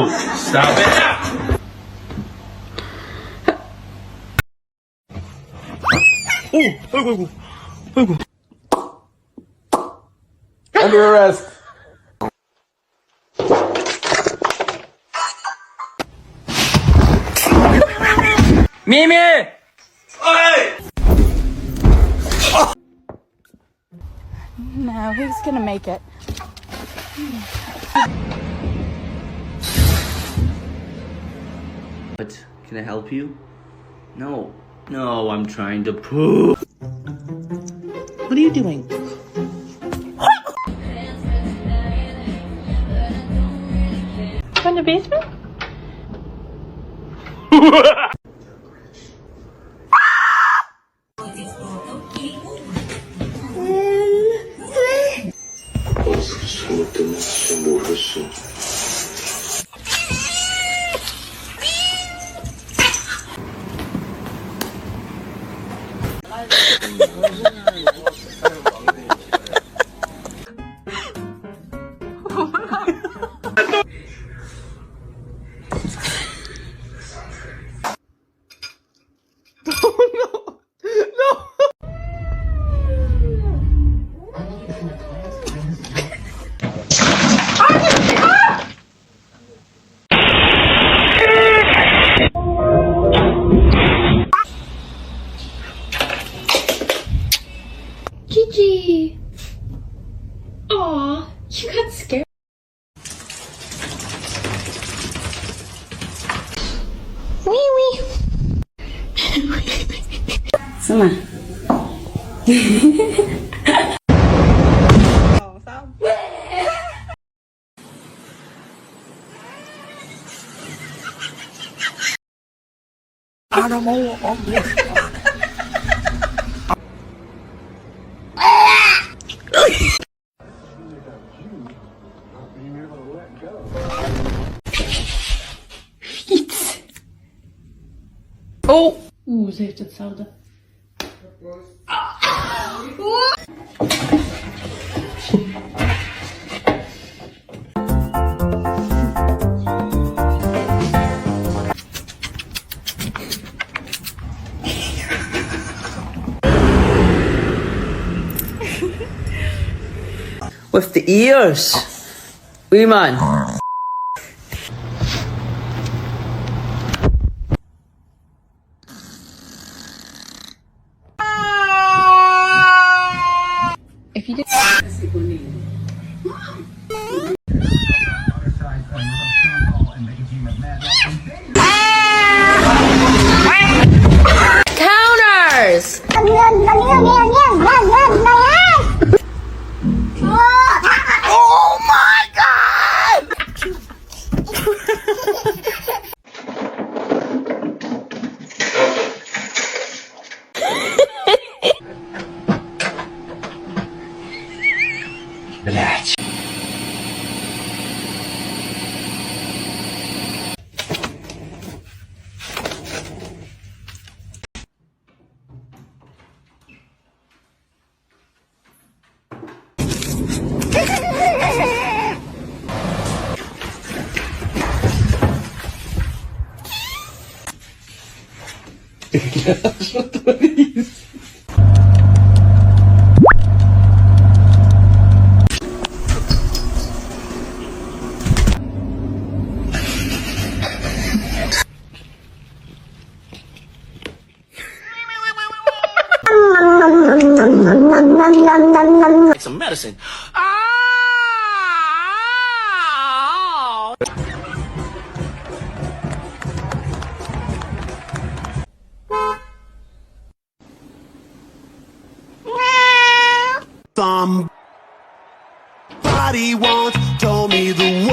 No! Stop it! Oh! 아이고, 아이고. Under arrest. 미미! No, he's gonna make it. What? Can I help you? No. No, I'm trying to poop. What are you doing? From the basement? Gigi! Aw, you got scared. Wee wee. Summer. Animal of the Oh! Ze heeft hetzelfde. With the ears. Wee man. If you did. Counters! Oh my god! Blech. Some medicine. Somebody once told me the word.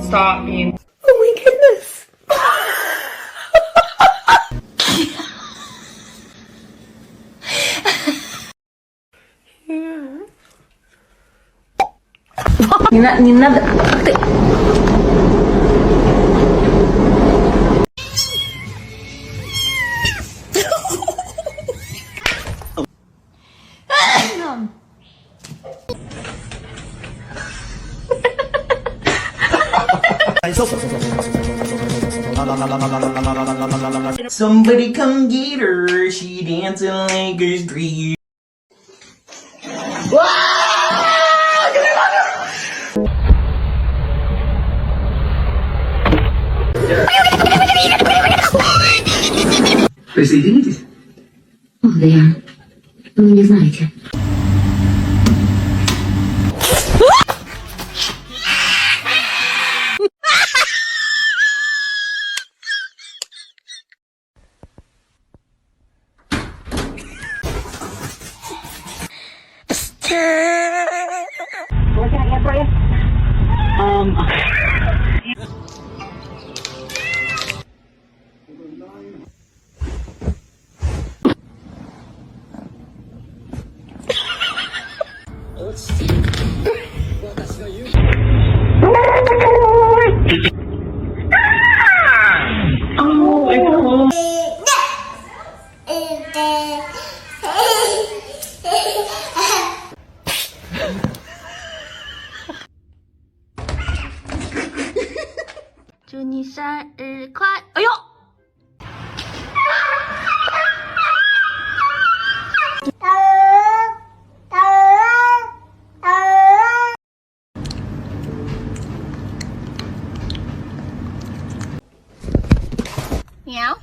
Stop being. Oh my goodness. Не надо. Ты. Somebody come get her, she dancing like a street. Присоединитесь? О, да я... Вы не знаете. What can I get for you? Meow.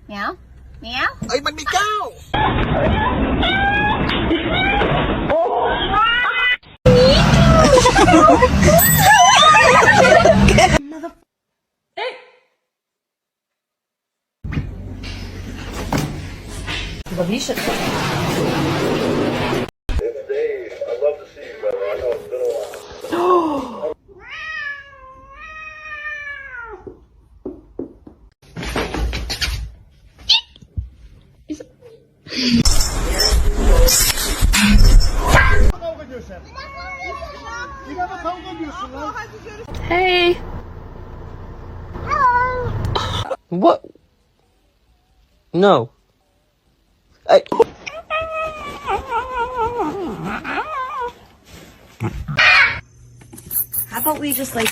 Meow. Meow. Ay, manigaw! Hey. What? No. I... How about we just like...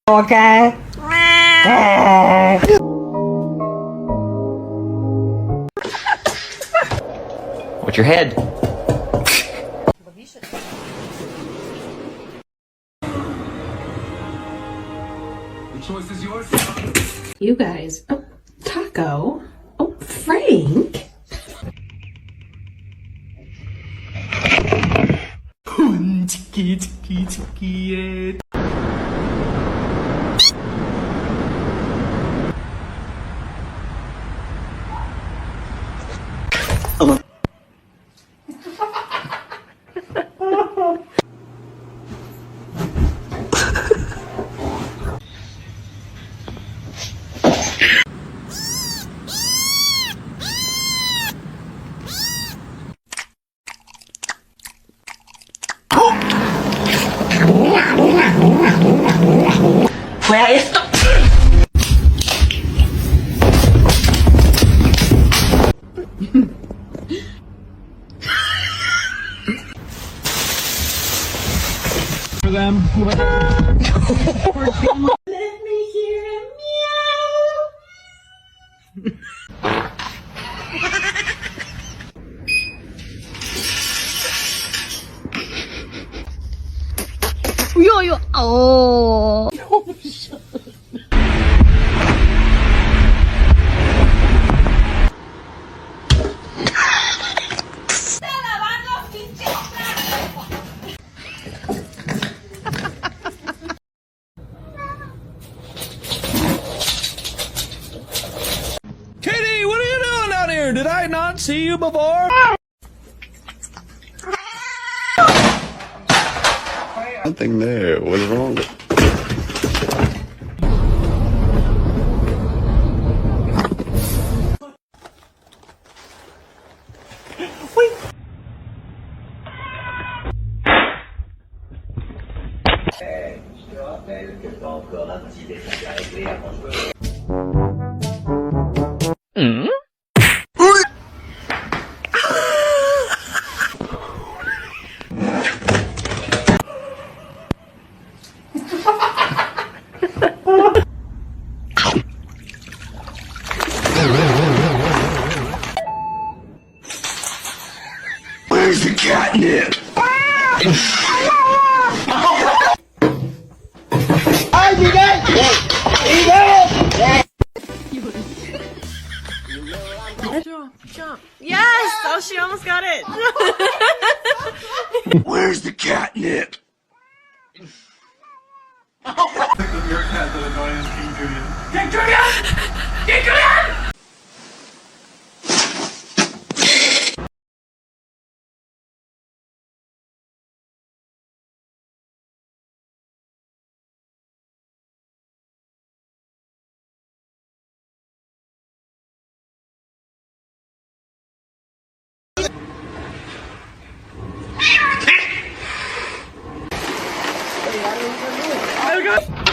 Okay. What's your head? The choice is yours. You guys. Oh, Taco. Oh, Frank. Where is the... Let me hear a meow. Yo. Oh. did I not see you before? Nothing there. What's wrong? Where's the catnip? Yes! Oh, she almost got it. Where's the catnip? Your cat that annoys King Julian. King Julian! King Julian!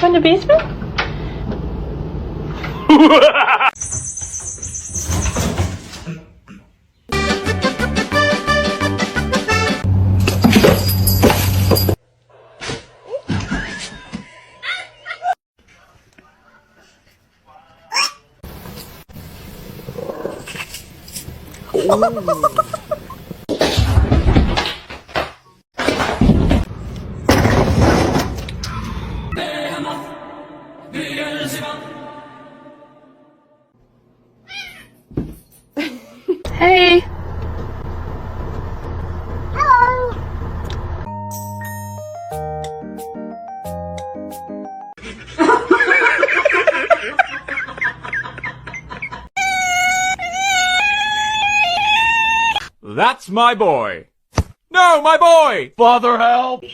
In the basement? Hey. That's my boy. No, my boy! Father, help!